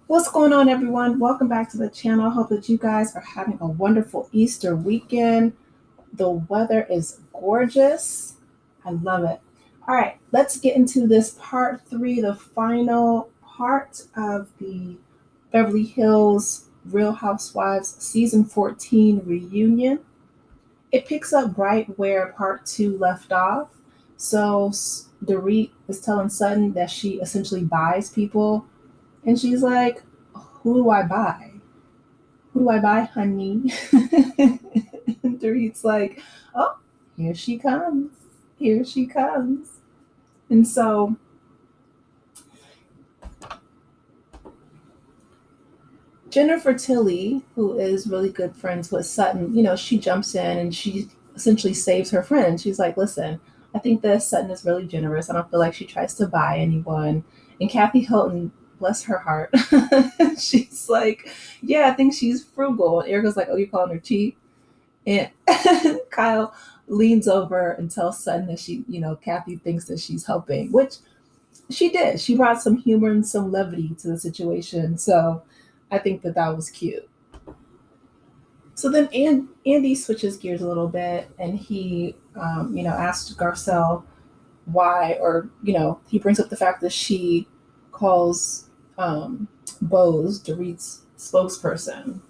What's going on, everyone? Welcome back to the channel. I hope that you guys are having a wonderful Easter weekend. The weather is gorgeous. I love it. All right, let's get into this part three, the final part of the Beverly Hills Real Housewives season 14 reunion. It picks up right where part two left off. So Dorit is telling Sutton that she essentially buys people, and she's like, "Who do I buy? Who do I buy, honey?" And Dorit's like, "Oh, here she comes. Here she comes." And so Jennifer Tilly, who is really good friends with Sutton, she jumps in and she essentially saves her friend. She's like, "Listen, I think that Sutton is really generous. I don't feel like she tries to buy anyone." And Kathy Hilton, bless her heart, she's like, "Yeah, I think she's frugal." And Erica's like, "Oh, you're calling her cheap?" And Kyle leans over and tells Sutton that Kathy thinks that she's helping, which she did. She brought some humor and some levity to the situation. So I think that that was cute. So then Andy switches gears a little bit, and he, asked Garcelle why, or he brings up the fact that she calls Bose, Dorit's spokesperson,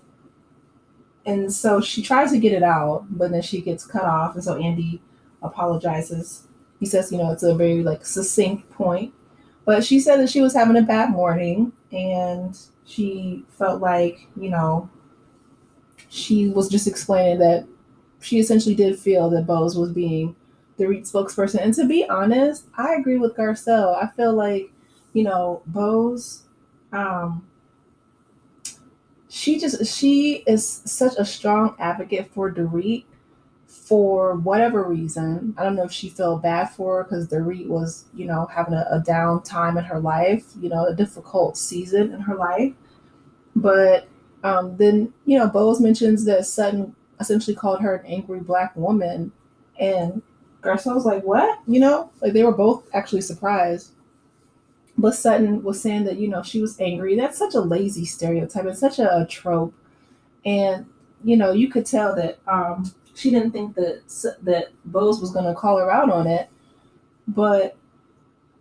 and so she tries to get it out, but then she gets cut off, and so Andy apologizes. He says, it's a very like succinct point, but she said that she was having a bad morning, and she felt like she was just explaining that she essentially did feel that Bose was being the REIT spokesperson. And to be honest, I agree with Garcelle. I feel like, Bose, um, she is such a strong advocate for Dorit for whatever reason. I don't know if she felt bad for her because Dorit was, having a down time in her life, a difficult season in her life. But then, Bose mentions that Sutton essentially called her an angry black woman. And Garcelle's like, "What?" Like they were both actually surprised. But Sutton was saying that, she was angry. That's such a lazy stereotype. It's such a trope. And, you could tell that she didn't think that Bose was going to call her out on it. But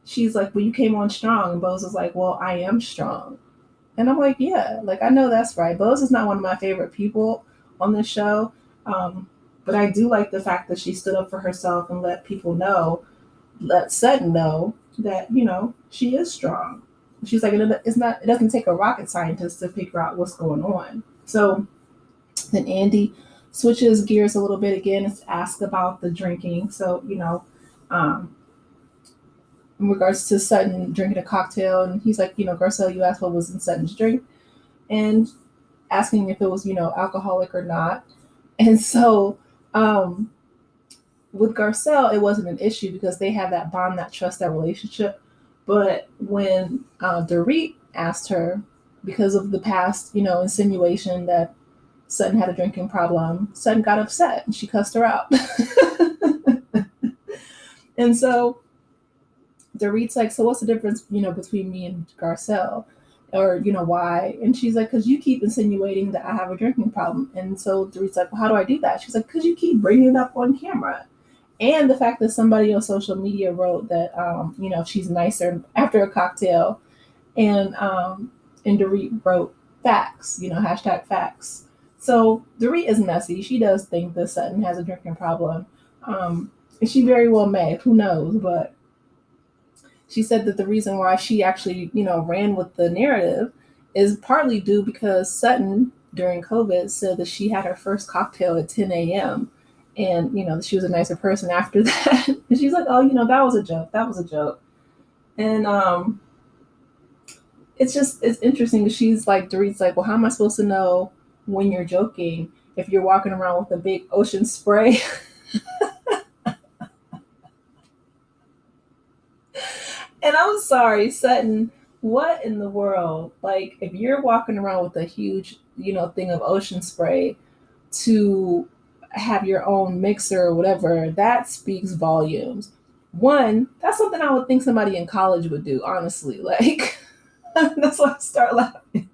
she's like, "Well, you came on strong." And Bose was like, "Well, I am strong." And I'm like, yeah, like I know that's right. Bose is not one of my favorite people on this show. But I do like the fact that she stood up for herself and let Sutton know that, she is strong. She's like, it doesn't take a rocket scientist to figure out what's going on. So then Andy switches gears a little bit again and asks about the drinking. So, um, in regards to Sutton drinking a cocktail, and he's like, "Garcelle, you asked what was in Sutton's drink," and asking if it was, alcoholic or not. And so um, with Garcelle, it wasn't an issue because they have that bond, that trust, that relationship. But when Dorit asked her, because of the past, insinuation that Sutton had a drinking problem, Sutton got upset and she cussed her out. And so Dorit's like, "So what's the difference, between me and Garcelle? Or, why?" And she's like, "Because you keep insinuating that I have a drinking problem." And so Dorit's like, "Well, how do I do that?" She's like, "Because you keep bringing it up on camera." And the fact that somebody on social media wrote that, she's nicer after a cocktail. And Dorit wrote facts, hashtag facts. So Dorit is messy. She does think that Sutton has a drinking problem. And she very well may. Who knows? But she said that the reason why she actually, ran with the narrative is partly due because Sutton during COVID said that she had her first cocktail at 10 a.m. And, she was a nicer person after that. And she's like, "Oh, that was a joke. That was a joke." And it's interesting because she's like, Dorit's like, "Well, how am I supposed to know when you're joking if you're walking around with a big ocean spray?" And I'm sorry, Sutton, what in the world? Like, if you're walking around with a huge, thing of ocean spray to have your own mixer or whatever, that speaks volumes. One, that's something I would think somebody in college would do, honestly. Like, that's why I start laughing.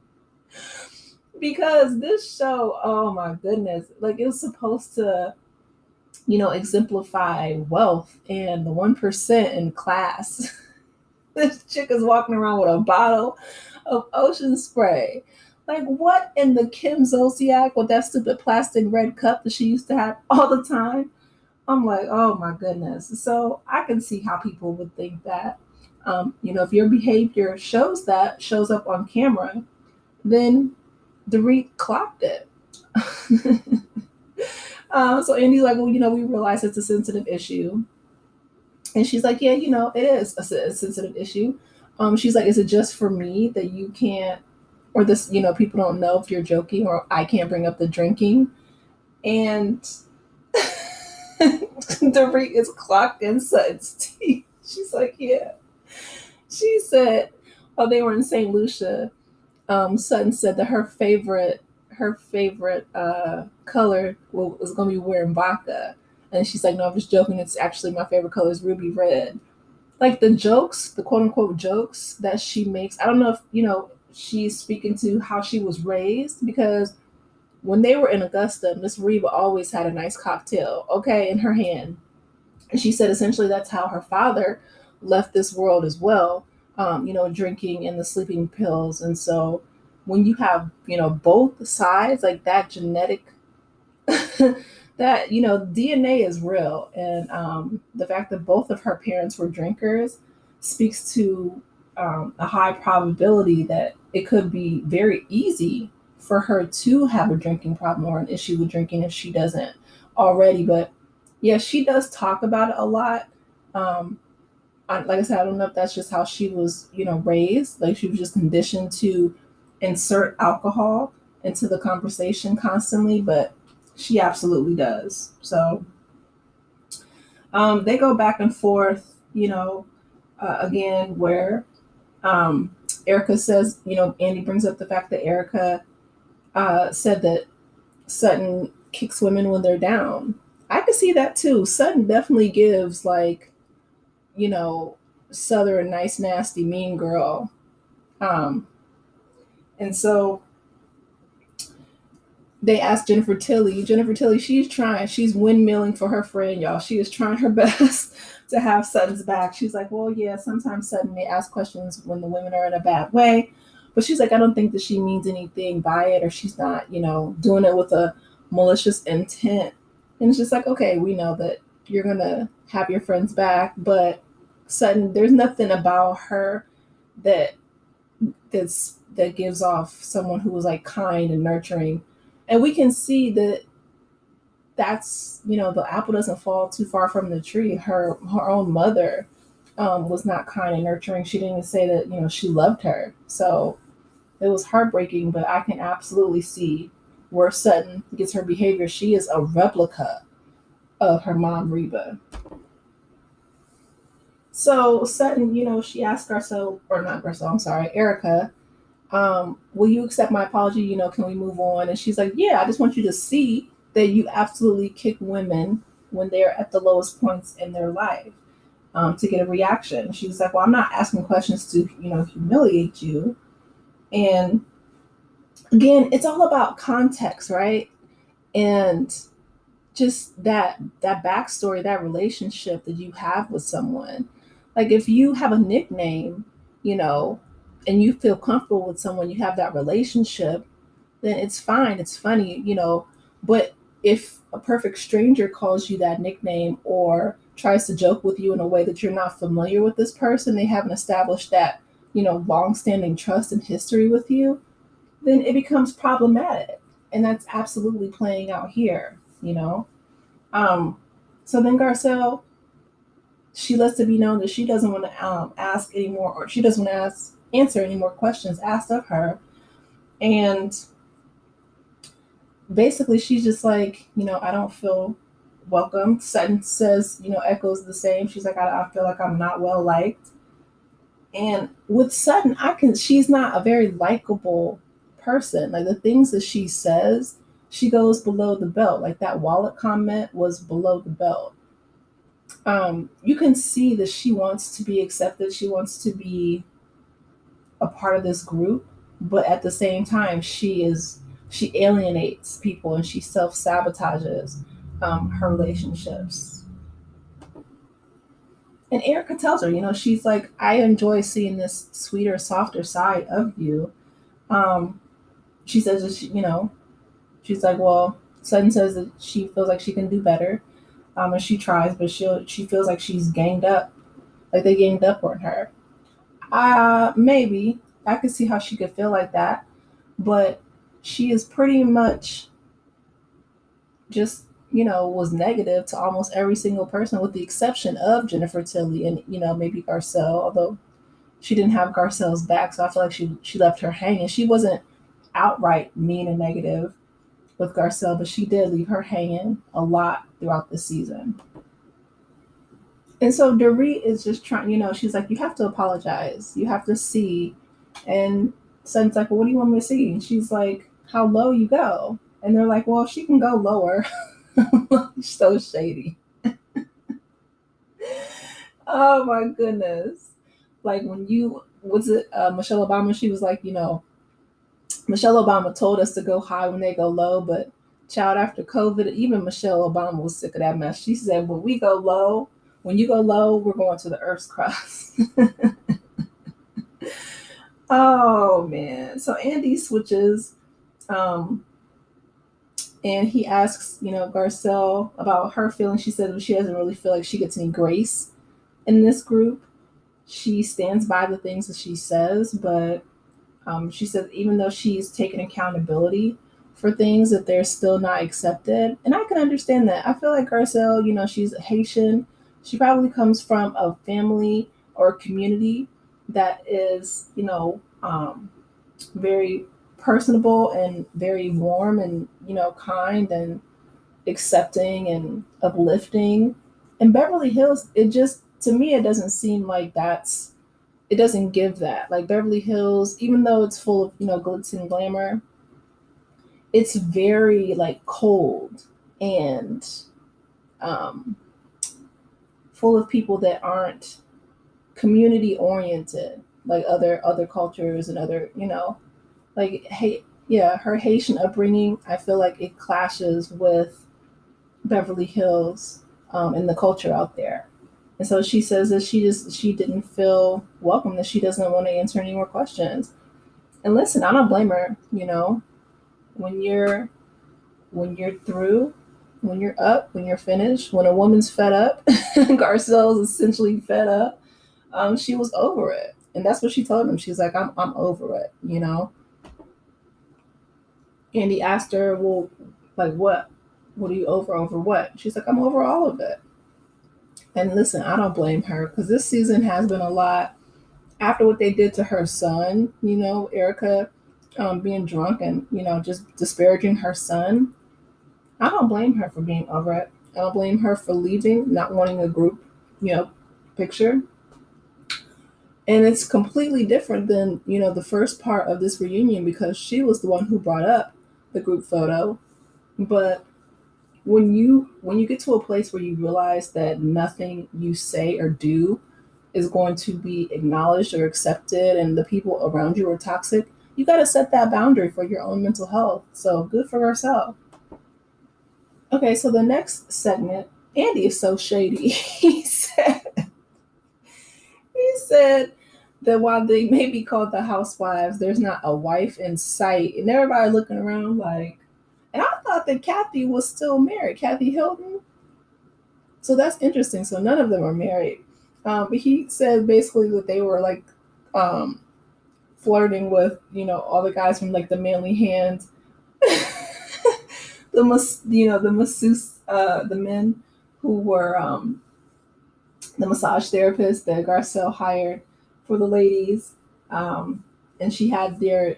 because this show, oh my goodness, like it was supposed to, exemplify wealth and the 1% in class. This chick is walking around with a bottle of ocean spray. Like, what in the Kim Zolciak with that stupid plastic red cup that she used to have all the time? I'm like, oh my goodness. So I can see how people would think that. If your behavior shows up on camera, then the REIT clocked it. So Andy's like, well, we realize it's a sensitive issue. And she's like, yeah, it is a sensitive issue. She's like, is it just for me that you can't, or this, people don't know if you're joking, or I can't bring up the drinking? And Dorit is clocked in Sutton's teeth. She's like, yeah. She said, oh, they were in St. Lucia. Sutton said that her favorite color was going to be wearing vodka. And she's like, no, I'm just joking. It's actually my favorite color is ruby red. Like the jokes, the quote unquote jokes that she makes. I don't know if, she's speaking to how she was raised, because when they were in Augusta, Miss Reba always had a nice cocktail, okay, in her hand. And she said essentially that's how her father left this world as well, drinking and the sleeping pills. And so when you have, both sides, like that genetic, that, DNA is real. And the fact that both of her parents were drinkers speaks to a high probability that it could be very easy for her to have a drinking problem or an issue with drinking if she doesn't already. But yeah, she does talk about it a lot. Like I said, I don't know if that's just how she was, raised. Like she was just conditioned to insert alcohol into the conversation constantly, but she absolutely does. So they go back and forth, again, where Erica says, Andy brings up the fact that Erica said that Sutton kicks women when they're down. I could see that too. Sutton definitely gives like, you know, Southern nice, nasty, mean girl. Um, and so they asked Jennifer Tilly. Jennifer Tilly, she's windmilling for her friend, y'all. She is trying her best to have Sutton's back. She's like, well, yeah, sometimes Sutton may ask questions when the women are in a bad way. But she's like, I don't think that she means anything by it, or she's not, doing it with a malicious intent. And it's just like, okay, we know that you're going to have your friend's back. But Sutton, there's nothing about her that that gives off someone who was like kind and nurturing. And we can see that that's, the apple doesn't fall too far from the tree. Her own mother was not kind and nurturing. She didn't even say that, she loved her. So it was heartbreaking, but I can absolutely see where Sutton gets her behavior. She is a replica of her mom, Reba. So Sutton, she asked Garcelle, or not Garcelle, I'm sorry, Erica, will you accept my apology? Can we move on? And she's like, yeah, I just want you to see that you absolutely kick women when they're at the lowest points in their life, to get a reaction. She's like, well, I'm not asking questions to, humiliate you. And again, it's all about context, right? And just that backstory, that relationship that you have with someone. Like if you have a nickname, you know, and you feel comfortable with someone, you have that relationship, then it's fine, it's funny, But if a perfect stranger calls you that nickname or tries to joke with you in a way that you're not familiar with this person, they haven't established that, long-standing trust and history with you, then it becomes problematic. And that's absolutely playing out here. Um, so then Garcelle, she lets it be known that she doesn't want to ask anymore, or she doesn't want to answer any more questions asked of her. And basically, she's just like, I don't feel welcome. Sutton says, echoes the same. She's like, I feel like I'm not well liked. And with Sutton, she's not a very likable person. Like the things that she says, she goes below the belt. Like that wallet comment was below the belt. You can see that she wants to be accepted. She wants to be a part of this group, but at the same time, she is she alienates people and she self-sabotages her relationships. And Erica tells her, she's like, I enjoy seeing this sweeter, softer side of you. Um, she says that she's like, well, Sutton says that she feels like she can do better. And she tries, but she feels like she's ganged up, like they ganged up on her. Maybe I could see how she could feel like that, but she is pretty much just was negative to almost every single person with the exception of Jennifer Tilly and maybe Garcelle, although she didn't have Garcelle's back, so I feel like she left her hanging. She wasn't outright mean and negative with Garcelle, but she did leave her hanging a lot throughout the season. And so Dorit is just trying, she's like, you have to apologize. You have to see. And Sutton's like, well, what do you want me to see? And she's like, how low you go. And they're like, well, she can go lower. So shady. Oh my goodness. Like when was it Michelle Obama? She was like, Michelle Obama told us to go high when they go low, but child, after COVID, even Michelle Obama was sick of that mess. She said, when you go low, we're going to the earth's crust. Oh man. So Andy switches, um, and he asks, Garcelle about her feelings. She said she doesn't really feel like she gets any grace in this group. She stands by the things that she says, but she said even though she's taken accountability for things, that they're still not accepted. And I can understand that. I feel like Garcelle, she's Haitian. She probably comes from a family or a community that is, very personable and very warm and, kind and accepting and uplifting. And Beverly Hills, it just, to me, it doesn't seem like it doesn't give that. Like Beverly Hills, even though it's full of, glitz and glamour, it's very like cold and um, full of people that aren't community oriented, like other cultures and other, like hey, yeah, her Haitian upbringing. I feel like it clashes with Beverly Hills and the culture out there. And so she says that she didn't feel welcome, that she doesn't want to answer any more questions. And listen, I don't blame her. When you're through, when you're up, when you're finished, when a woman's fed up, Garcelle's essentially fed up. She was over it, and that's what she told him. She's like, I'm over it. And he asked her, well, like what? What are you over? Over what? She's like, I'm over all of it. And listen, I don't blame her because this season has been a lot after what they did to her son, Erica being drunk and, just disparaging her son. I don't blame her for being over it. I don't blame her for leaving, not wanting a group, picture. And it's completely different than, the first part of this reunion because she was the one who brought up the group photo. But when you get to a place where you realize that nothing you say or do is going to be acknowledged or accepted and the people around you are toxic, you got to set that boundary for your own mental health. So good for herself. Okay, so the next segment, Andy is so shady. He said that while they may be called the Housewives, there's not a wife in sight. And everybody looking around like, and I thought that Kathy was still married, Kathy Hilton. So that's interesting. So none of them are married. But he said basically that they were like um, flirting with, all the guys from like the Manly Hands, the masseuse, the men who were the massage therapists that Garcelle hired for the ladies. And she had their,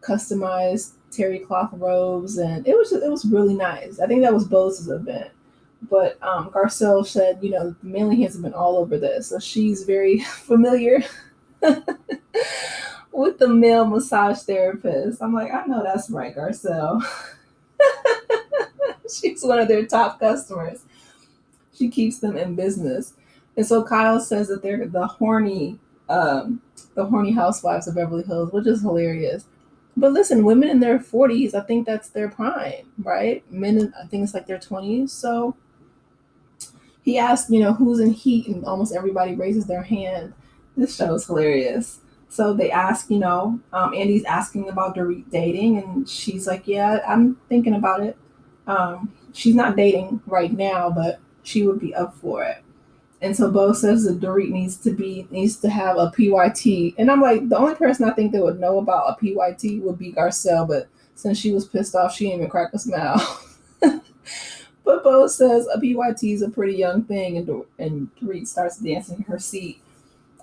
customized terry cloth robes, and it was really nice. I think that was Bose's event. But Garcelle said, the Manly Hands have been all over this. So she's very familiar with the male massage therapist. I'm like, I know that's right, Garcelle. She's one of their top customers. She keeps them in business. And so Kyle says that they're the horny housewives of Beverly Hills, which is hilarious. But listen, women in their 40s, I think that's their prime, right? Men, I think it's like their 20s. So he asked, who's in heat, and almost everybody raises their hand. This show is hilarious. So they ask, Andy's asking about Dorit dating, and she's like, yeah, I'm thinking about it. She's not dating right now, but she would be up for it. And so Bo says that Dorit needs to have a PYT. And I'm like, the only person I think that would know about a PYT would be Garcelle, but since she was pissed off, she didn't even crack a smile. But Bo says a PYT is a pretty young thing, and Dorit starts dancing in her seat.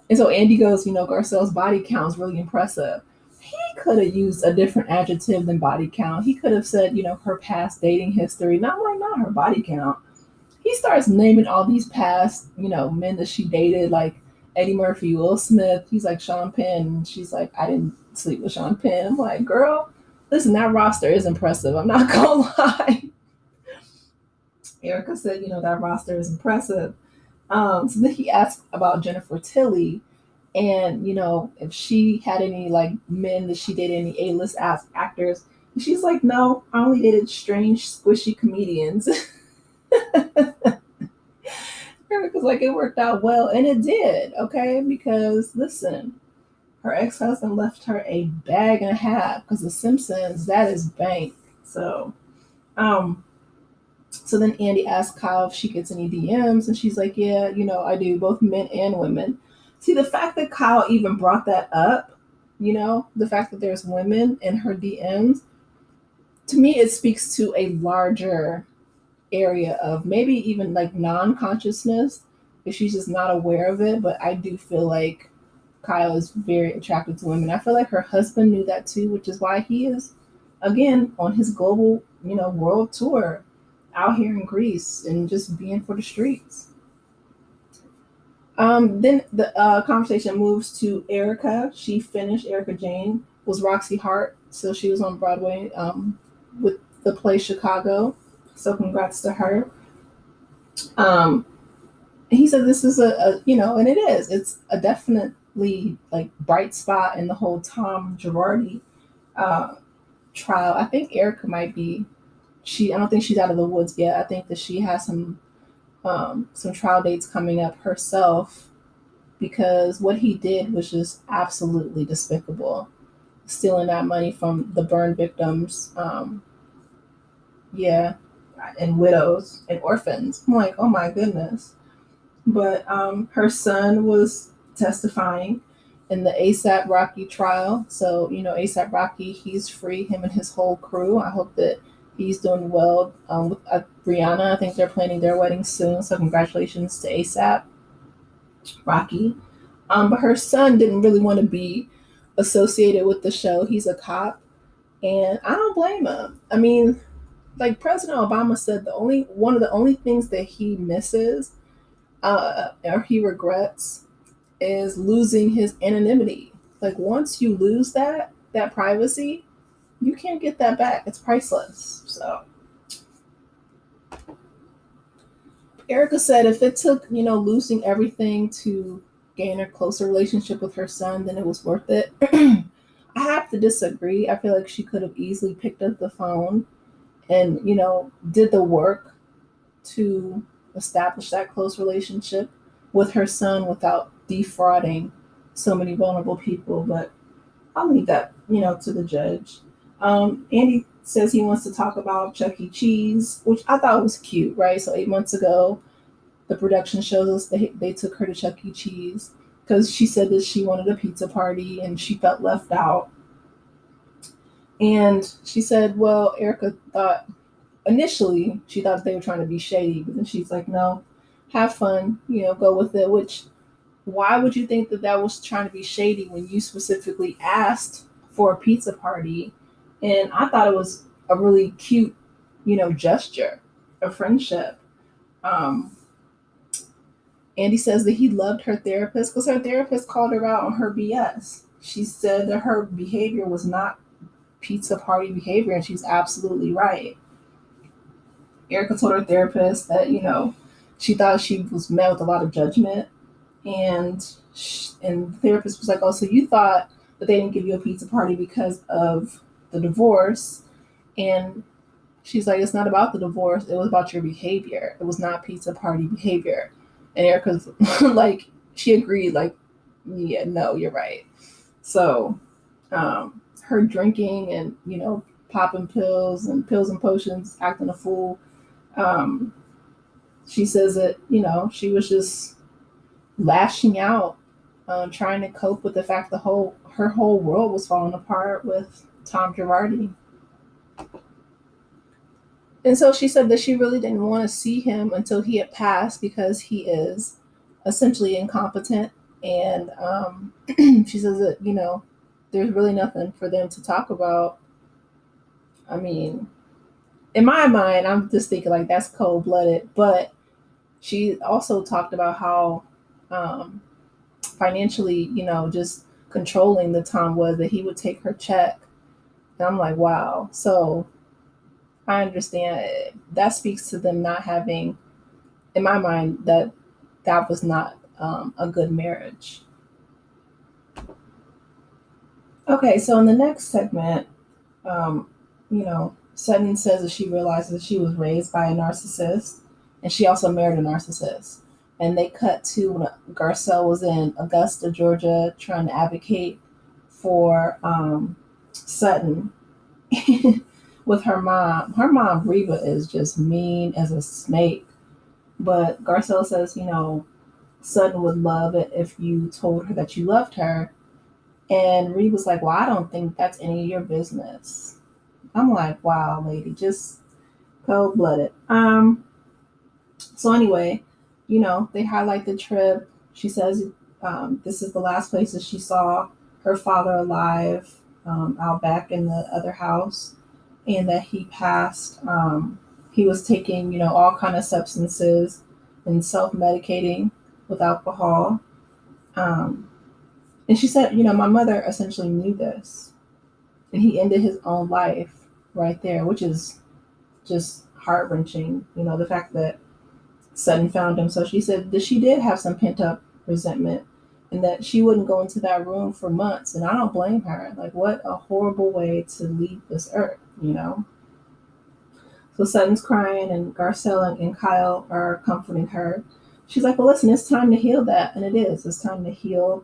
And so Andy goes, Garcelle's body count is really impressive. He could have used a different adjective than body count. He could have said, her past dating history, not her body count. He starts naming all these past, men that she dated, like Eddie Murphy, Will Smith. He's like Sean Penn. And she's like, I didn't sleep with Sean Penn. I'm like, girl, listen, that roster is impressive. I'm not gonna lie. Erica said, that roster is impressive. So then he asked about Jennifer Tilly, and if she had any like men that she dated, any A-list actors. And she's like, no, I only dated strange, squishy comedians. Erica's like, it worked out well, and it did, okay? Because listen, her ex-husband left her a bag and a half because The Simpsons, that is bank. So, um, so then Andy asked Kyle if she gets any DMs, and she's like, yeah, I do, both men and women. See, the fact that Kyle even brought that up, the fact that there's women in her DMs, to me, it speaks to a larger area of maybe even like non-consciousness if she's just not aware of it. But I do feel like Kyle is very attracted to women. I feel like her husband knew that too, which is why he is again on his global, world tour out here in Greece and just being for the streets. Then the conversation moves to Erica. She finished. Erica Jane was Roxy Hart, so she was on Broadway with the play Chicago. So congrats to her. Um, he said this is and it is. It's a definitely like bright spot in the whole Tom Girardi uh, trial. I think Erica might be. I don't think she's out of the woods yet. I think that she has some trial dates coming up herself because what he did was just absolutely despicable. Stealing that money from the burn victims, yeah, and widows and orphans. I'm like, oh my goodness. But her son was testifying in the ASAP Rocky trial. So, ASAP Rocky, he's free, him and his whole crew. I hope that he's doing well with Brianna. I think they're planning their wedding soon. So, congratulations to ASAP Rocky. But her son didn't really want to be associated with the show. He's a cop, and I don't blame him. I mean, like President Obama said, one of the only things that he misses or he regrets is losing his anonymity. Like once you lose that privacy, you can't get that back. It's priceless. So Erica said if it took, losing everything to gain a closer relationship with her son, then it was worth it. I have to disagree. I feel like she could have easily picked up the phone and, did the work to establish that close relationship with her son without defrauding so many vulnerable people. But I'll leave that, to the judge. Andy says he wants to talk about Chuck E. Cheese, which I thought was cute, right? So 8 months ago, the production shows us they took her to Chuck E. Cheese because she said that she wanted a pizza party and she felt left out. And she said, well, Erica thought initially she thought they were trying to be shady, but then she's like, no, have fun, go with it. Which, why would you think that that was trying to be shady when you specifically asked for a pizza party? And I thought it was a really cute, gesture of friendship. Um, Andy says that he loved her therapist because her therapist called her out on her BS. She said that her behavior was not pizza party behavior, and she's absolutely right. Erica told her therapist that, she thought she was met with a lot of judgment. And the therapist was like, oh, so you thought that they didn't give you a pizza party because of the divorce. And she's like, it's not about the divorce. It was about your behavior. It was not pizza party behavior. And Erica's like, she agreed, like, yeah, no, you're right. So, her drinking and, popping pills and potions, acting a fool. Um, she says that, she was just lashing out, trying to cope with the fact her whole world was falling apart with Tom Girardi. And so she said that she really didn't want to see him until he had passed because he is essentially incompetent. And she says that, there's really nothing for them to talk about. I mean, in my mind, I'm just thinking like that's cold blooded. But she also talked about how um, financially, just controlling the Tom was, that he would take her check. And I'm like, wow. So I understand that speaks to them not having, in my mind, that was not a good marriage. Okay, so in the next segment, Sutton says that she realizes that she was raised by a narcissist, and she also married a narcissist. And they cut to when Garcelle was in Augusta, Georgia, trying to advocate for Sutton with her mom. Her mom, Reba, is just mean as a snake. But Garcelle says, Sutton would love it if you told her that you loved her. And Reed was like, well, I don't think that's any of your business. I'm like, wow, lady, just cold blooded. So anyway, they highlight the trip. She says this is the last place that she saw her father alive, out back in the other house, and that he passed. He was taking, all kind of substances and self-medicating with alcohol. Um, and she said, my mother essentially knew this, and he ended his own life right there, which is just heart wrenching. The fact that Sutton found him. So she said that she did have some pent up resentment, and that she wouldn't go into that room for months. And I don't blame her. Like, what a horrible way to leave this earth. So Sutton's crying, and Garcelle and Kyle are comforting her. She's like, well, listen, it's time to heal that. And it is. It's time to heal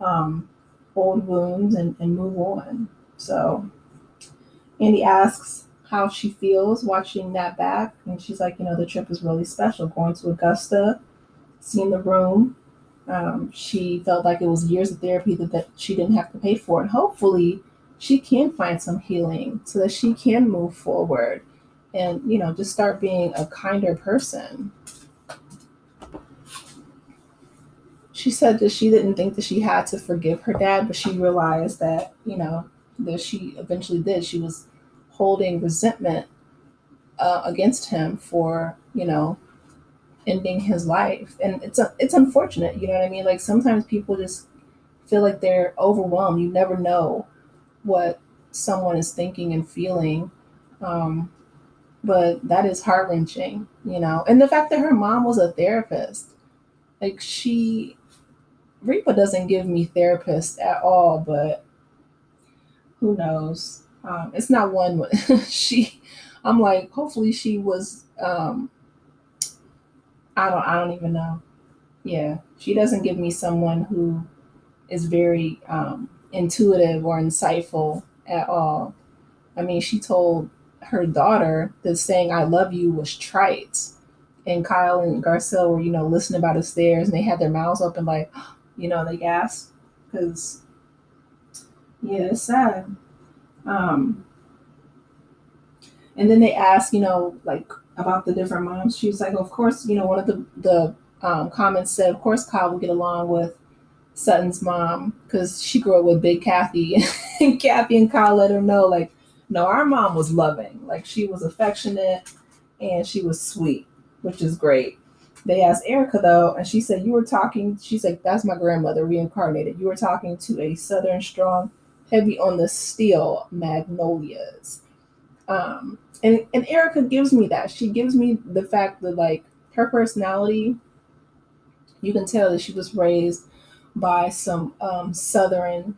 um, old wounds and move on. So Andy asks how she feels watching that back. And she's like, the trip is really special. Going to Augusta, seeing the room. She felt like it was years of therapy that she didn't have to pay for. And hopefully she can find some healing so that she can move forward and, just start being a kinder person. She said that she didn't think that she had to forgive her dad, but she realized that, that she eventually did. She was holding resentment against him for, ending his life. And it's unfortunate, you know what I mean? Like sometimes people just feel like they're overwhelmed. You never know what someone is thinking and feeling. Um, but that is heart wrenching. And the fact that her mom was a therapist, like Reaper doesn't give me therapists at all, but who knows? It's not one. I'm like, hopefully she was. I don't even know. Yeah, she doesn't give me someone who is very intuitive or insightful at all. I mean, she told her daughter that saying "I love you" was trite, and Kyle and Garcelle were, listening by the stairs, and they had their mouths open, like, they gasped because yeah, it's sad. Um, and then they asked, like about the different moms. She was like, of course, one of the comments said, of course, Kyle will get along with Sutton's mom because she grew up with Big Kathy, and Kathy and Kyle let her know, like, no, our mom was loving, like she was affectionate and she was sweet, which is great. They asked Erica though, and she said, you were talking. She's like, that's my grandmother reincarnated. You were talking to a Southern strong, heavy on the steel magnolias. And Erica gives me that. She gives me the fact that like her personality, you can tell that she was raised by some Southern,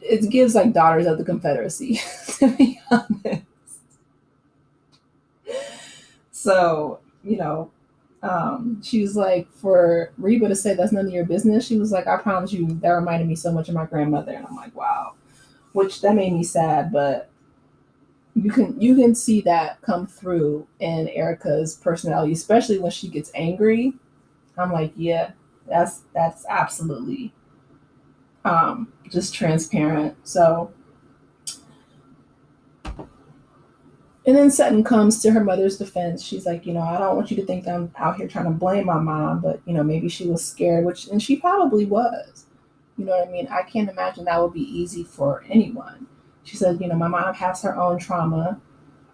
it gives like Daughters of the Confederacy, to be honest. So, she was like, for Reba to say that's none of your business, she was like, I promise you, that reminded me so much of my grandmother. And I'm like, wow. Which that made me sad, but you can see that come through in Erica's personality, especially when she gets angry. I'm like, yeah, that's absolutely just transparent. So, and then Sutton comes to her mother's defense. She's like, I don't want you to think that I'm out here trying to blame my mom, but maybe she was scared, and she probably was. You know what I mean? I can't imagine that would be easy for anyone. She said, my mom has her own trauma.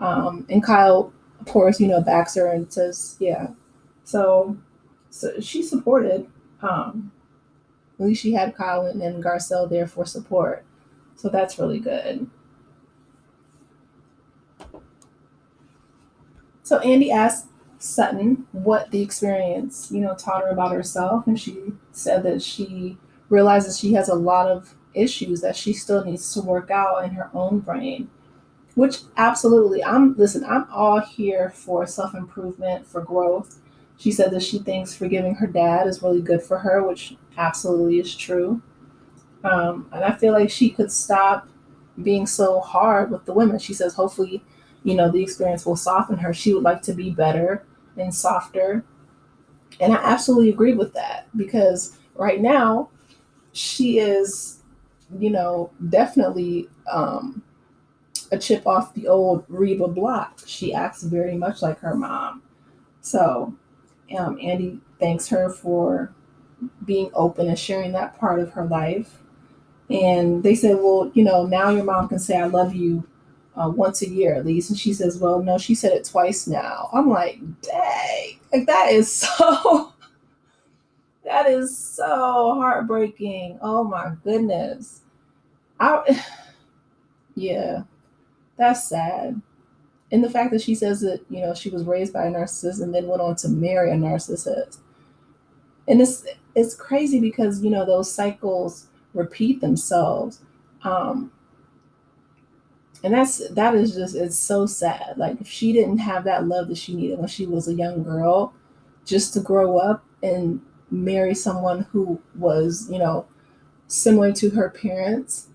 And Kyle, of course, backs her and says, yeah. So she supported. At least she had Kyle and Garcelle there for support. So that's really good. So Andy asked Sutton what the experience, taught her about herself, and she said that she realizes she has a lot of issues that she still needs to work out in her own brain. Which absolutely, I'm all here for self improvement, for growth. She said that she thinks forgiving her dad is really good for her, which absolutely is true. And I feel like she could stop being so hard with the women. She says, hopefully, the experience will soften her. She would like to be better and softer. And I absolutely agree with that because right now she is, definitely a chip off the old Reba block. She acts very much like her mom. So Andy thanks her for being open and sharing that part of her life. And they said, well, now your mom can say, I love you once a year at least. And she says, well, no, she said it twice now. I'm like, dang, like that is so, that is so heartbreaking. Oh my goodness. I, yeah, that's sad. And the fact that she says that, she was raised by a narcissist and then went on to marry a narcissist. And it's crazy because, those cycles repeat themselves. Um, And that is just it's so sad. Like if she didn't have that love that she needed when she was a young girl, just to grow up and marry someone who was, similar to her parents,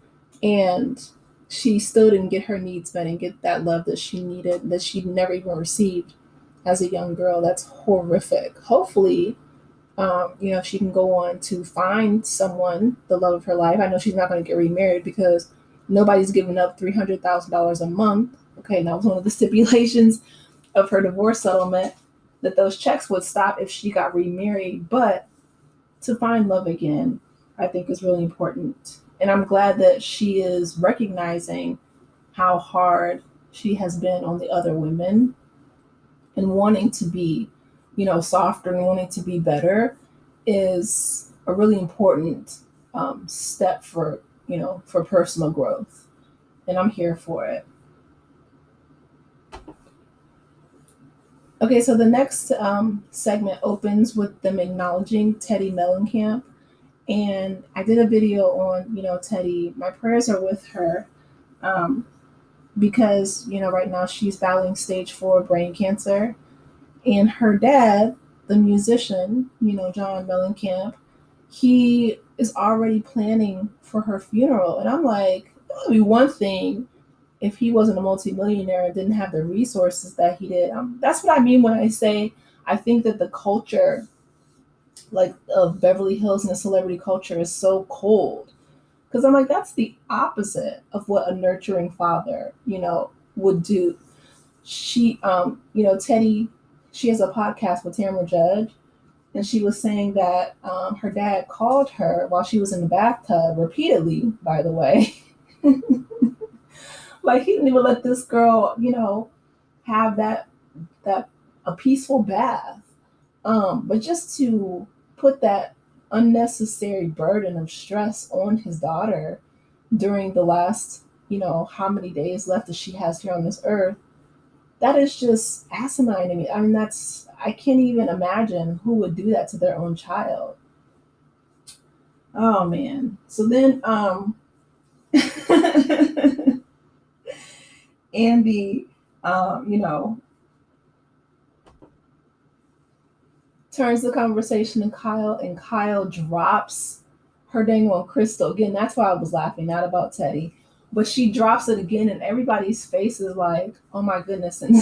and she still didn't get her needs met and get that love that she needed that she never even received as a young girl. That's horrific. Hopefully, she can go on to find someone, the love of her life. I know she's not going to get remarried because nobody's giving up $300,000 a month. Okay, that was one of the stipulations of her divorce settlement, that those checks would stop if she got remarried. But to find love again, I think is really important. And I'm glad that she is recognizing how hard she has been on the other women and wanting to be, softer and wanting to be better is a really important step for personal growth. And I'm here for it. Okay, so the next segment opens with them acknowledging Teddy Mellencamp. And I did a video on, Teddy. My prayers are with her um, because, right now she's battling stage 4 brain cancer. And her dad, the musician, John Mellencamp, he is already planning for her funeral. And I'm like, it would be one thing if he wasn't a multimillionaire and didn't have the resources that he did. That's what I mean when I say I think that the culture, like of Beverly Hills and the celebrity culture, is so cold. Because I'm like, that's the opposite of what a nurturing father, would do. Teddy, she has a podcast with Tamra Judge, and she was saying that her dad called her while she was in the bathtub repeatedly, by the way. Like he didn't even let this girl, have that a peaceful bath. But just to put that unnecessary burden of stress on his daughter during the last, how many days left that she has here on this earth, that is just asinine to me. I mean, I can't even imagine who would do that to their own child. Oh man. So then Andy, you know, turns the conversation to Kyle, and Kyle drops her dang on Crystal again. That's why I was laughing, not about Teddy, but she drops it again, and everybody's face is like, "Oh my goodness!" And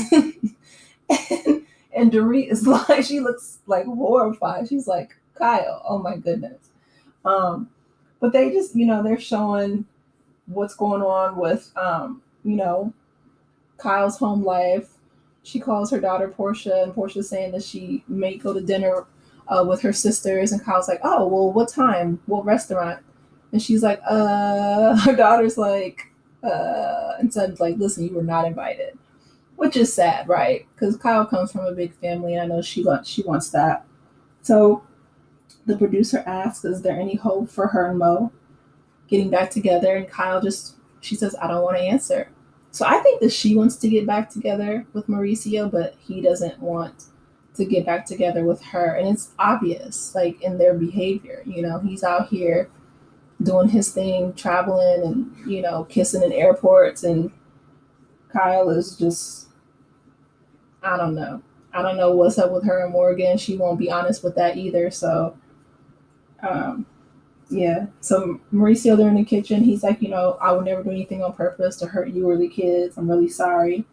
Dorit is like, she looks like horrified. She's like, "Kyle, oh my goodness." Um, but they just, they're showing what's going on with, Kyle's home life. She calls her daughter Portia, and Portia's saying that she may go to dinner with her sisters. And Kyle's like, "Oh, well, what time? What restaurant?" And she's like, Her daughter's like, and said, like, "Listen, you were not invited," which is sad, right? Because Kyle comes from a big family, and I know she wants that. So the producer asks, "Is there any hope for her and Mo getting back together?" And she says, "I don't want to answer." So I think that she wants to get back together with Mauricio, but he doesn't want to get back together with her. And it's obvious, like in their behavior. He's out here doing his thing, traveling and, kissing in airports. And Kyle is just, I don't know. I don't know what's up with her and Morgan. She won't be honest with that either. So, um, yeah. So Mauricio, they're in the kitchen. He's like, "I would never do anything on purpose to hurt you or the kids. I'm really sorry."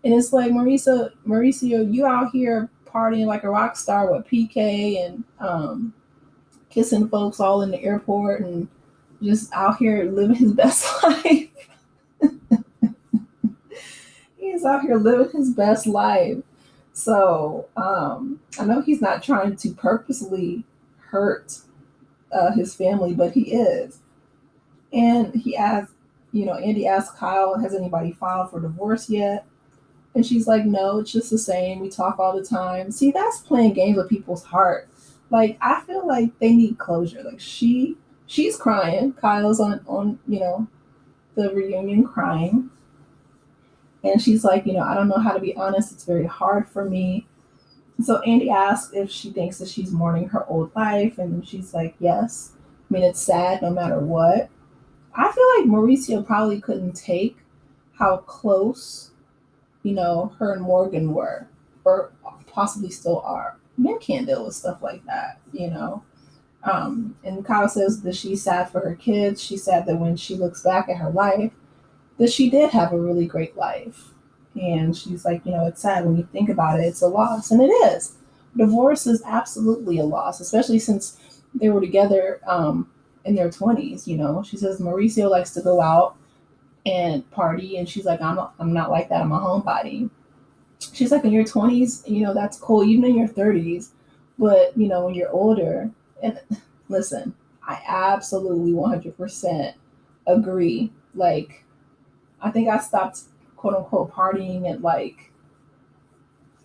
And it's like, Mauricio, you out here partying like a rock star with PK and kissing folks all in the airport and just out here living his best life. He's out here living his best life. So I know he's not trying to purposely hurt his family, but he is. And Andy asked Kyle, "Has anybody filed for divorce yet?" And she's like, "No, it's just the same. We talk all the time." See, that's playing games with people's heart. Like, I feel like they need closure. Like, she's crying. Kyle's on the reunion crying. And she's like, "I don't know how to be honest. It's very hard for me." So Andy asks if she thinks that she's mourning her old life, and she's like, "Yes. I mean, it's sad no matter what." I feel like Mauricio probably couldn't take how close, her and Morgan were, or possibly still are. Men can't deal with stuff like that. And Kyle says that she's sad for her kids. She's sad that when she looks back at her life, that she did have a really great life. And she's like, "It's sad when you think about it. It's a loss." And it is. Divorce is absolutely a loss, especially since they were together in their 20s. She says Mauricio likes to go out and party, and she's like, I'm not like that. I'm a homebody. She's like, in your 20s, that's cool, even in your 30s. But, when you're older, and listen, I absolutely 100% agree. Like, I think I stopped, quote unquote, partying at like,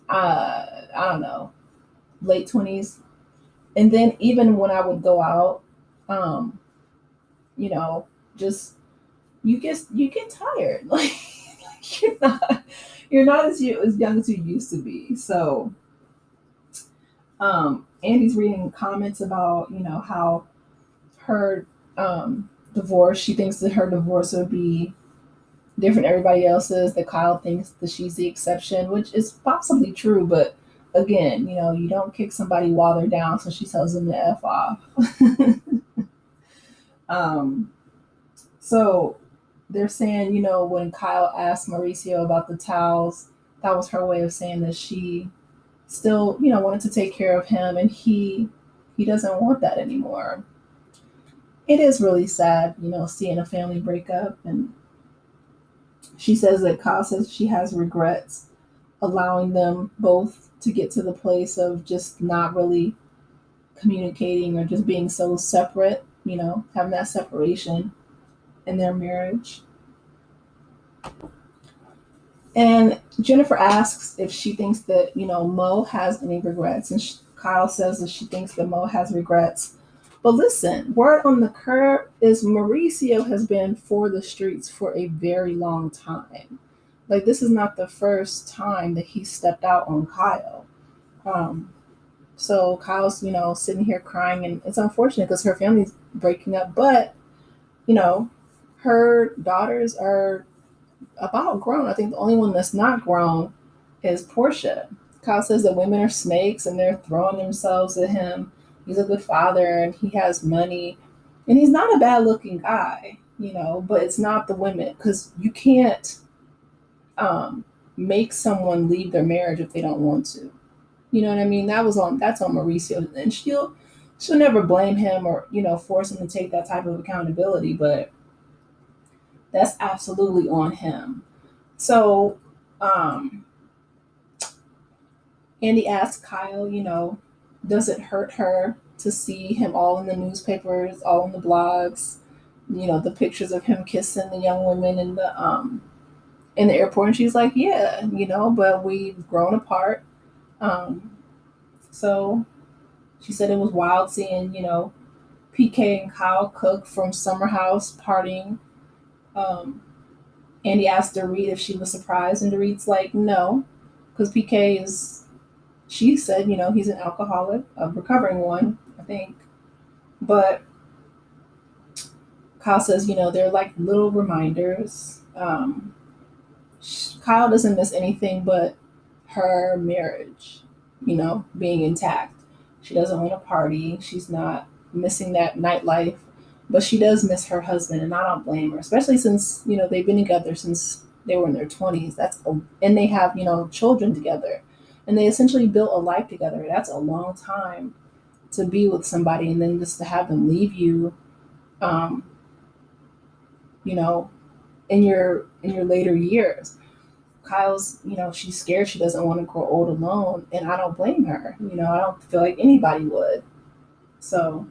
I don't know, late 20s. And then even when I would go out, um, you know, just you get tired. Like you're not as young as you used to be. So Andy's reading comments about how her divorce. She thinks that her divorce would be different than everybody else's. That Kyle thinks that she's the exception, which is possibly true, but again, you don't kick somebody while they're down, so she tells them to F off. um, so they're saying, when Kyle asked Mauricio about the towels, that was her way of saying that she still, wanted to take care of him, and he doesn't want that anymore. It is really sad, seeing a family break up. And she says that Kyle says she has regrets allowing them both to get to the place of just not really communicating or just being so separate, having that separation in their marriage. And Jennifer asks if she thinks that, Mo has any regrets. And Kyle says that she thinks that Mo has regrets. But listen, word on the curb is Mauricio has been for the streets for a very long time. Like, this is not the first time that he stepped out on Kyle. Um, so Kyle's, sitting here crying, and it's unfortunate because her family's breaking up. But, you know, her daughters are about grown. I think the only one that's not grown is Portia. Kyle says that women are snakes and they're throwing themselves at him. He's a good father and he has money. And he's not a bad looking guy, but it's not the women because you can't um, make someone leave their marriage if they don't want to. You know what I mean? That's on Mauricio, and she'll never blame him or force him to take that type of accountability, but that's absolutely on him. So, um, Andy asked Kyle, does it hurt her to see him all in the newspapers, all in the blogs, the pictures of him kissing the young women in the airport? And she's like, yeah, but we've grown apart. Um, so she said it was wild seeing, PK and Kyle cook from Summer House partying. Um, Andy asked Dorit if she was surprised, and Dorit's like, no, because PK is, she said, he's an alcoholic, a recovering one, I think. But Kyle says, they're like little reminders. Kyle doesn't miss anything but her marriage, being intact. She doesn't want to party. She's not missing that nightlife, but she does miss her husband, and I don't blame her, especially since they've been together since they were in their 20s. And they have children together, and they essentially built a life together. That's a long time to be with somebody, and then just to have them leave you, um, you know, in your later years. Kyle's, she's scared she doesn't want to grow old alone, and I don't blame her. I don't feel like anybody would. So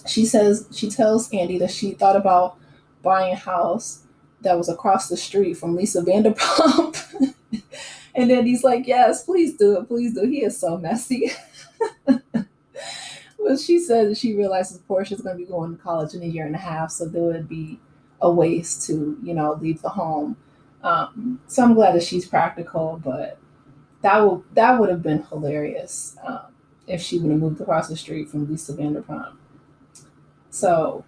she tells Andy that she thought about buying a house that was across the street from Lisa Vanderpump. And then he's like, yes, please do it. Please do. He is so messy. Well, she said that she realizes Portia's going to be going to college in a year and a half, so there would be a waste to, leave the home. So I'm glad that she's practical, but that would have been hilarious if she would have moved across the street from Lisa Vanderpump. So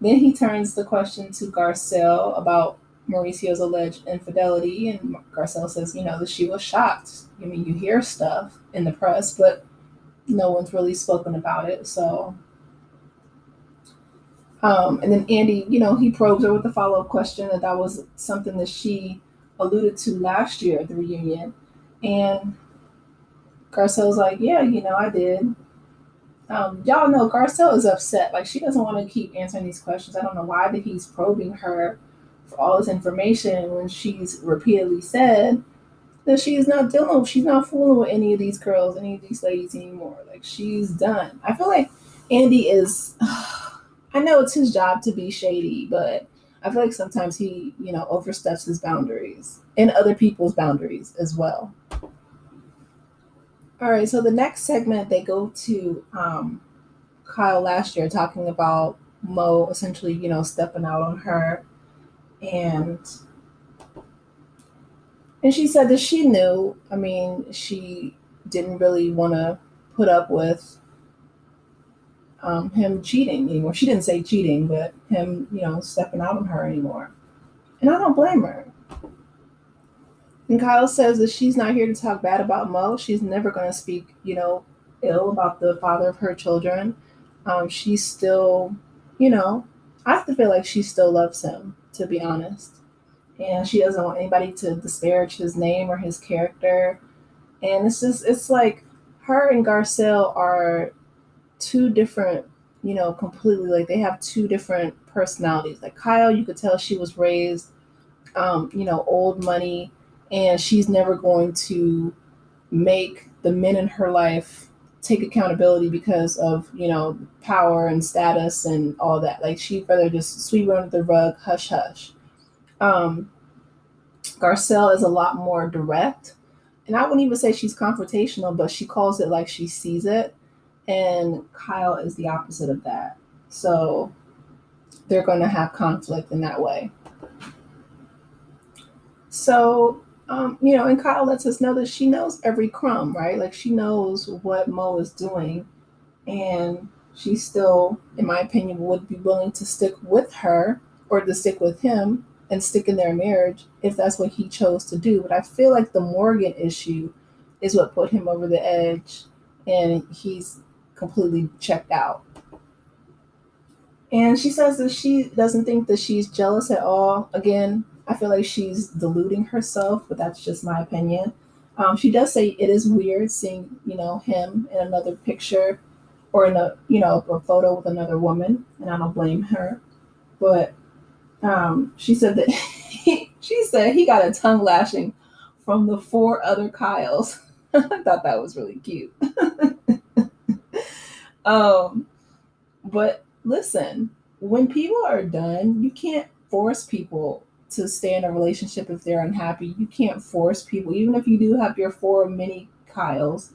then he turns the question to Garcelle about Mauricio's alleged infidelity, and Garcelle says, that she was shocked. I mean, you hear stuff in the press, but no one's really spoken about it. So, and then Andy, he probes her with a follow up question that was something that she alluded to last year at the reunion, and Garcelle's like, yeah, I did. Y'all know Garcelle is upset. Like, she doesn't want to keep answering these questions. I don't know why that he's probing her for all this information when she's repeatedly said that she's not fooling with any of these girls, any of these ladies anymore. Like, she's done. I feel like Andy is, I know it's his job to be shady, but I feel like sometimes he, oversteps his boundaries and other people's boundaries as well. All right, so the next segment they go to Kyle last year talking about Mo essentially, stepping out on her, and she said that she knew. I mean, she didn't really want to put up with him cheating anymore. She didn't say cheating, but him, stepping out on her anymore. And I don't blame her. And Kyle says that she's not here to talk bad about Mo. She's never going to speak, ill about the father of her children. She's still, I have to feel like she still loves him, to be honest. And she doesn't want anybody to disparage his name or his character. And it's like her and Garcelle are two different, completely, like they have two different personalities. Like Kyle, you could tell she was raised, old money, and she's never going to make the men in her life take accountability because of, power and status and all that. Like she'd rather just sweep it under the rug, hush hush. Um, Garcelle is a lot more direct. And I wouldn't even say she's confrontational, but she calls it like she sees it. And Kyle is the opposite of that. So they're going to have conflict in that way. So, and Kyle lets us know that she knows every crumb, right? Like she knows what Mo is doing. And she still, in my opinion, would be willing to stick with her or to stick with him and stick in their marriage if that's what he chose to do. But I feel like the Morgan issue is what put him over the edge, and he's completely checked out. And she says that she doesn't think that she's jealous at all. Again, I feel like she's deluding herself, but that's just my opinion. She does say it is weird seeing, him in another picture or in a photo with another woman, and I don't blame her. But she said that she said he got a tongue lashing from the four other Kyles. I thought that was really cute. um, but listen, when people are done, you can't force people to stay in a relationship if they're unhappy. You can't force people, even if you do have your four mini Kyles,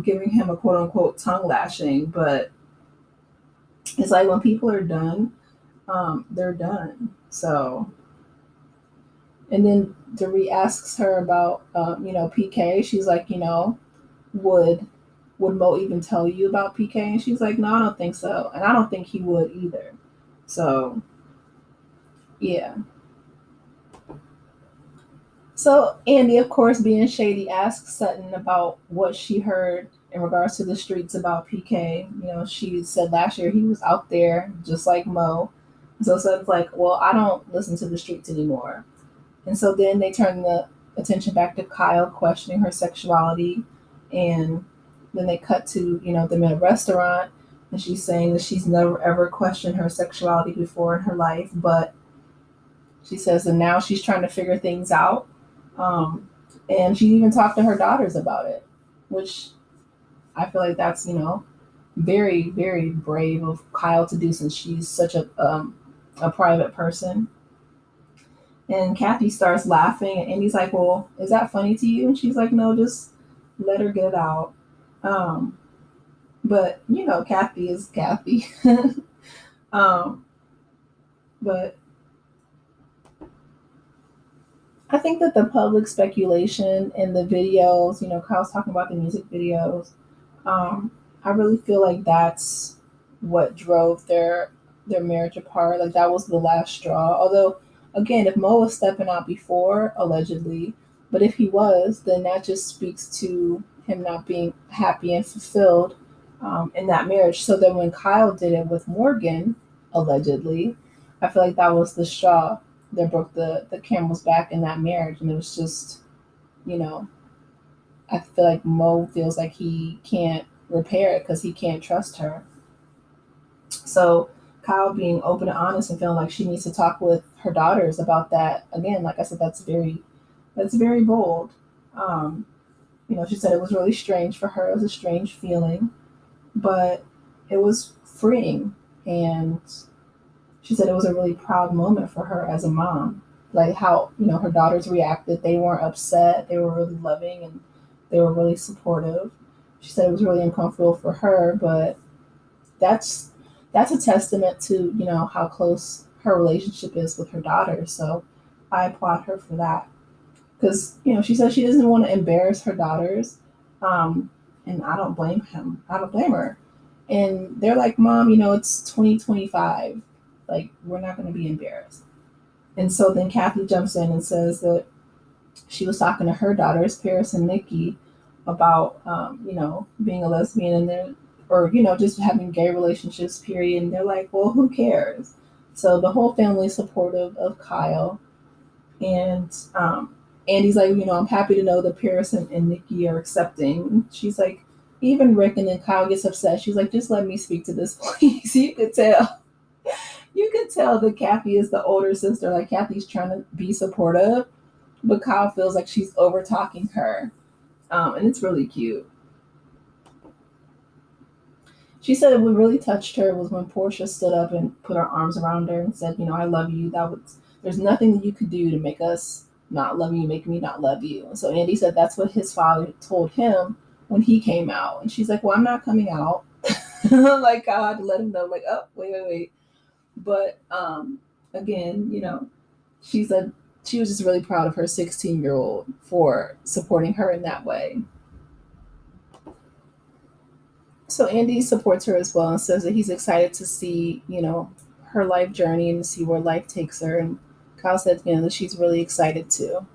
giving him a quote unquote tongue lashing. But it's like when people are done, they're done. So, and then Dorit asks her about, PK. She's like, would would Mo even tell you about PK? And she's like, no, I don't think so, and I don't think he would either. So, yeah. So Andy, of course, being shady, asks Sutton about what she heard in regards to the streets about PK. She said last year he was out there just like Mo. So Sutton's like, well, I don't listen to the streets anymore. And so then they turn the attention back to Kyle questioning her sexuality. And then they cut to, them in a restaurant. And she's saying that she's never ever questioned her sexuality before in her life. But she says that now she's trying to figure things out. Um, and she even talked to her daughters about it, which I feel like that's, very, very brave of Kyle to do since she's such a private person. And Kathy starts laughing, and Andy's like, well, is that funny to you? And she's like, no, just let her get it out. Um, but, Kathy is Kathy. um, but I think that the public speculation and the videos, Kyle's talking about the music videos. I really feel like that's what drove their marriage apart. Like that was the last straw. Although, again, if Mo was stepping out before, allegedly, but if he was, then that just speaks to him not being happy and fulfilled in that marriage. So then when Kyle did it with Morgan, allegedly, I feel like that was the straw that broke the camel's back in that marriage. And it was just, you know, I feel like Mo feels like he can't repair it because he can't trust her. So Kyle being open and honest and feeling like she needs to talk with her daughters about that again, like I said, that's very bold. Um, she said it was really strange for her. It was a strange feeling, but it was freeing, and she said it was a really proud moment for her as a mom. Like how her daughters reacted. They weren't upset. They were really loving and they were really supportive. She said it was really uncomfortable for her, but that's that's a testament to how close her relationship is with her daughter. So I applaud her for that because she says she doesn't want to embarrass her daughters, um, and I don't blame him. I don't blame her. And they're like, Mom, it's 2025. Like we're not going to be embarrassed. And so then Kathy jumps in and says that she was talking to her daughters, Paris and Nikki, about being a lesbian and they're or just having gay relationships. Period. And they're like, well, who cares? So the whole family is supportive of Kyle, and Andy's like, I'm happy to know that Paris and Nikki are accepting. She's like, even Rick, and then Kyle gets upset. She's like, just let me speak to this, please. You could tell that Kathy is the older sister. Like Kathy's trying to be supportive, but Kyle feels like she's over talking her, and it's really cute. She said what really touched her was when Portia stood up and put her arms around her and said, "I love you. There's nothing that you could do to make us not love you, make me not love you." And so Andy said that's what his father told him when he came out. And she's like, "Well, I'm not coming out." Like God let him know, like, oh, wait, wait, wait. But again, she said she was just really proud of her 16-year-old for supporting her in that way. So Andy supports her as well and says that he's excited to see, her life journey and see where life takes her. And Kyle said, that she's really excited too.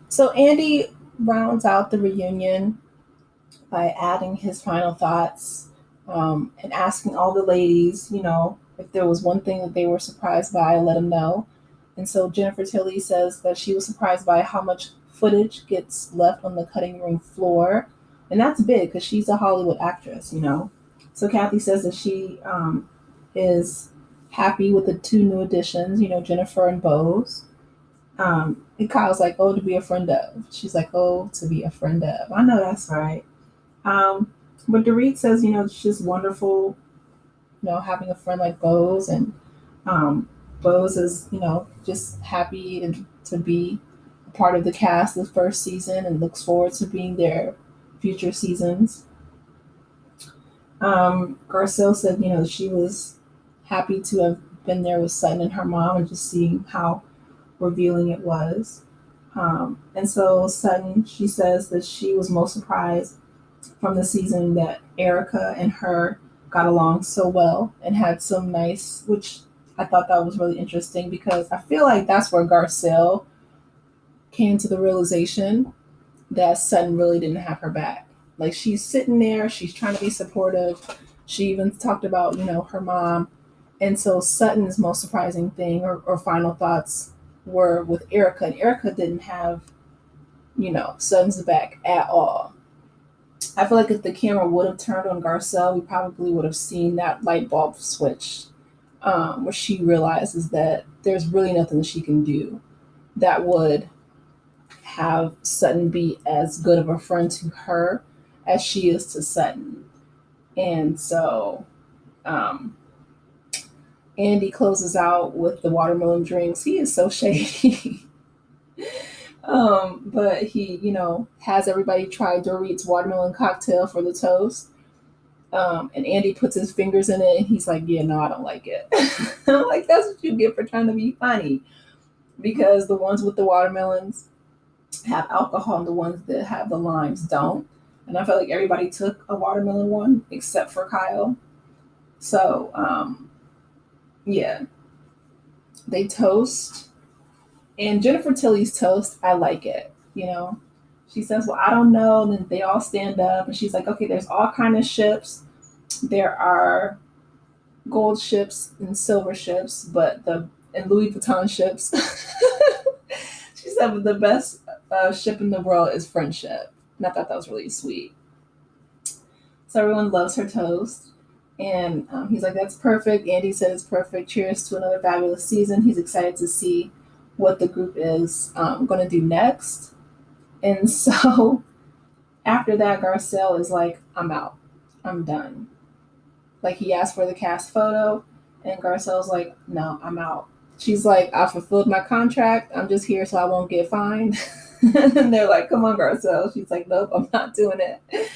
So Andy rounds out the reunion by adding his final thoughts, and asking all the ladies, if there was one thing that they were surprised by, let them know. And so Jennifer Tilly says that she was surprised by how much footage gets left on the cutting room floor. And that's big because she's a Hollywood actress. So Kathy says that she is happy with the two new additions, Jennifer and Bose. And Kyle's like, oh, to be a friend of. She's like, oh, to be a friend of. I know that's right. But Dorit says, it's just wonderful, having a friend like Bose. And Bose is, just happy to be a part of the cast the first season and looks forward to being there future seasons. Garcelle said, she was happy to have been there with Sutton and her mom and just seeing how revealing it was. And so Sutton, she says that she was most surprised from the season that Erica and her got along so well and had some nice, which I thought that was really interesting because I feel like that's where Garcelle came to the realization that Sutton really didn't have her back. Like she's sitting there, she's trying to be supportive. She even talked about, her mom. And so Sutton's most surprising thing or final thoughts were with Erica. And Erica didn't have, Sutton's back at all. I feel like if the camera would have turned on Garcelle, we probably would have seen that light bulb switch, where she realizes that there's really nothing that she can do that would have Sutton be as good of a friend to her as she is to Sutton. And so Andy closes out with the watermelon drinks. He is so shady. But he, has everybody try Dorit's watermelon cocktail for the toast. And Andy puts his fingers in it and he's like, yeah, no, I don't like it. I'm like, that's what you get for trying to be funny. Because the ones with the watermelons have alcohol and the ones that have the limes don't. And I felt like everybody took a watermelon one except for Kyle. So, yeah. They toast. And Jennifer Tilly's toast, I like it. She says, well, I don't know. And then they all stand up and she's like, okay, there's all kind of ships. There are gold ships and silver ships, and Louis Vuitton ships. She said, but the best ship in the world is friendship. And I thought that was really sweet. So everyone loves her toast. And he's like, that's perfect. Andy said it's perfect. Cheers to another fabulous season. He's excited to see what the group is going to do next. And so after that, Garcelle is like, I'm out. I'm done. Like he asked for the cast photo and Garcelle's like, no, I'm out. She's like, I fulfilled my contract. I'm just here so I won't get fined. And they're like, come on, Garcelle. She's like, nope, I'm not doing it.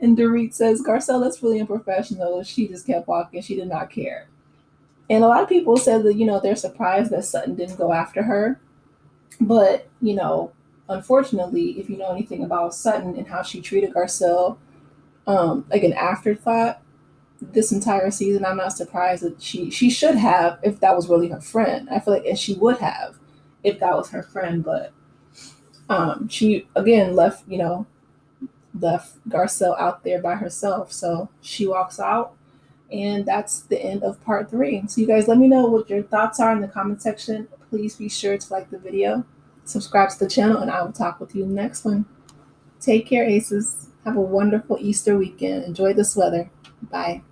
And Dorit says, Garcelle, that's really unprofessional. She just kept walking. She did not care. And a lot of people said that, they're surprised that Sutton didn't go after her. But, unfortunately, if you know anything about Sutton and how she treated Garcelle, like an afterthought this entire season, I'm not surprised that she should have if that was really her friend. I feel like, and she would have if that was her friend. But she, again, left Garcelle out there by herself. So she walks out. And that's the end of part 3. So you guys let me know what your thoughts are in the comment section. Please be sure to like the video, subscribe to the channel, and I will talk with you in the next one. Take care, Aces. Have a wonderful Easter weekend. Enjoy this weather. Bye.